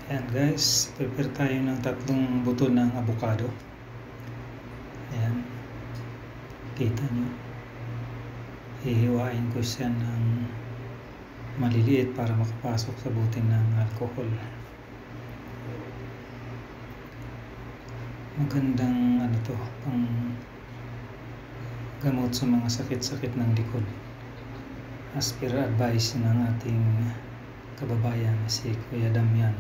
Ayan guys, prepare tayo ng 3 buto ng avocado. Ayan, kita nyo, hihiwain ko siya ng maliliit para makapasok sa buti ng alcohol. Magandang to, pang gamot sa mga sakit-sakit ng likod, as per advice ng ating kababayan si Kuya Damian,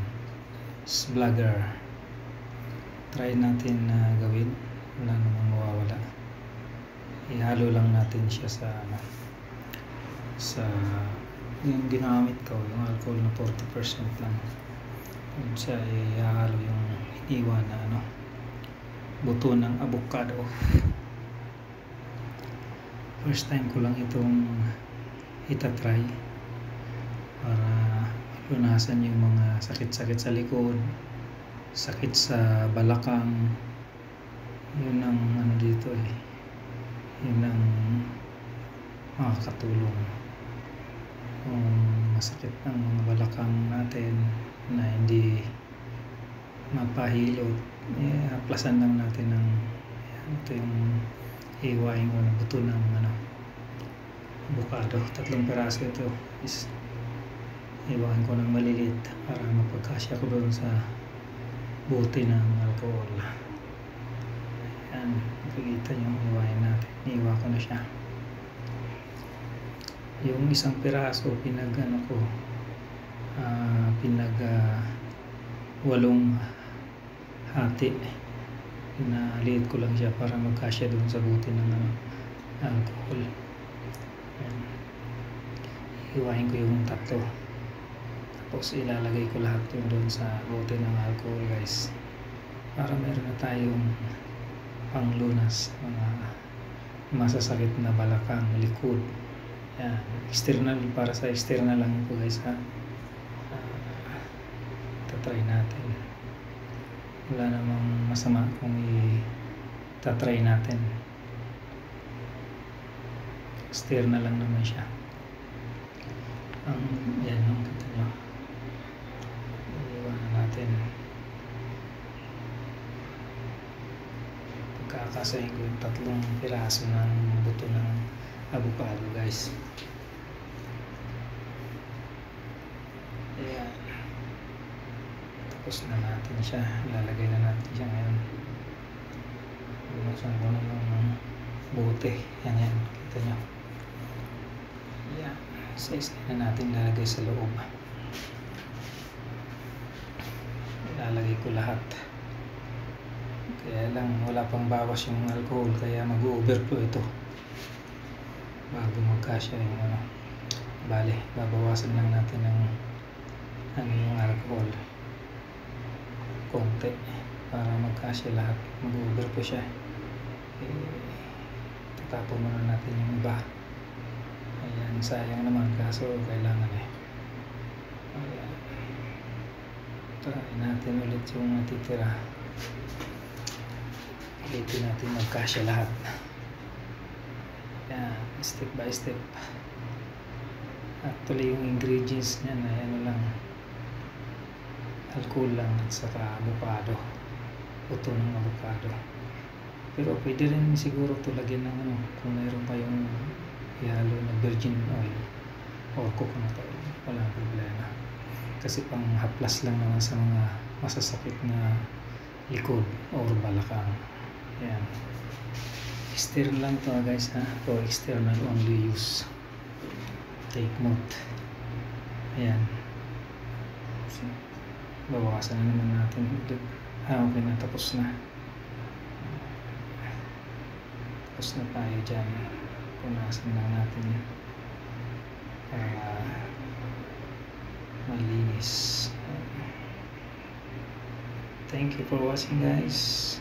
vlogger. Try natin na gawin, wala namang mawawala. Ihalo lang natin siya sa yung ginamit ko, yung alcohol na 40% lang. Yun siya, ihalo yung iniwan na buto ng avocado. First time ko lang itong itatry para lunasan yung mga sakit-sakit sa likod, sakit sa balakang. Yun ang dito yun ang makakatulong kung masakit ang mga balakang natin na hindi mapahilot. Haplasan lang natin ng ito yung hiwain ko na buto ng avocado. 3 piraso ito is hiwain ko ng maliliit para mapagkasya ko doon sa buti ng alcohol. Ayan, makikita nyo, hiwain natin. Hiwa ko na siya. Yung 1 piraso pinag 8 hati. Pinaliit ko lang siya para magkasya doon sa buti ng alcohol. Ayan. Hiwain ko yung 3. Tapos ilalagay ko lahat yun doon sa bote ng alcohol guys, para meron na tayong panglunas mga masasakit na balakang, likod. Yan, external, para sa external lang ito guys ha. Tatry natin, wala namang masama kung itatry natin. External lang naman siya. Yan yung kita nyo, iiwanan natin. Pagkakasahin ko yung 3 piraso ng buto ng avocado guys. Ayan, tapos na natin siya, ilalagay na natin siya ngayon. Buksan ko na yung bote. Yan, kita nyo. Ayan, size na natin lalagay sa loob. Ilalagay ko lahat, kaya lang wala pang bawas yung alcohol, kaya mag-overflow ito bago magkasya yung bale, babawasan lang natin ng yung alcohol konti para magkasya lahat. Mag-overflow siya, tatapon muna natin yung iba. Ayan, sayang naman, kaso kailangan ayan, try natin ulit yung natitira. Ulitin natin magkasya lahat. Ayan, step by step. Actually yung ingredients niya na lang, alcohol lang at saka avocado, buto ng avocado. Pero pwede rin siguro ito lagyan ng kung mayroon pa yung ihalo na virgin oil or coconut oil, walang problema, kasi pang haplas lang naman sa mga masasakit na likod or balakang. Ayan, external lang to guys ha, for external only use, take note. Ayan, so, bawasan na naman natin. Okay na, tapos na tayo dyan. Punasan lang natin yan para malinis. Thank you for watching guys.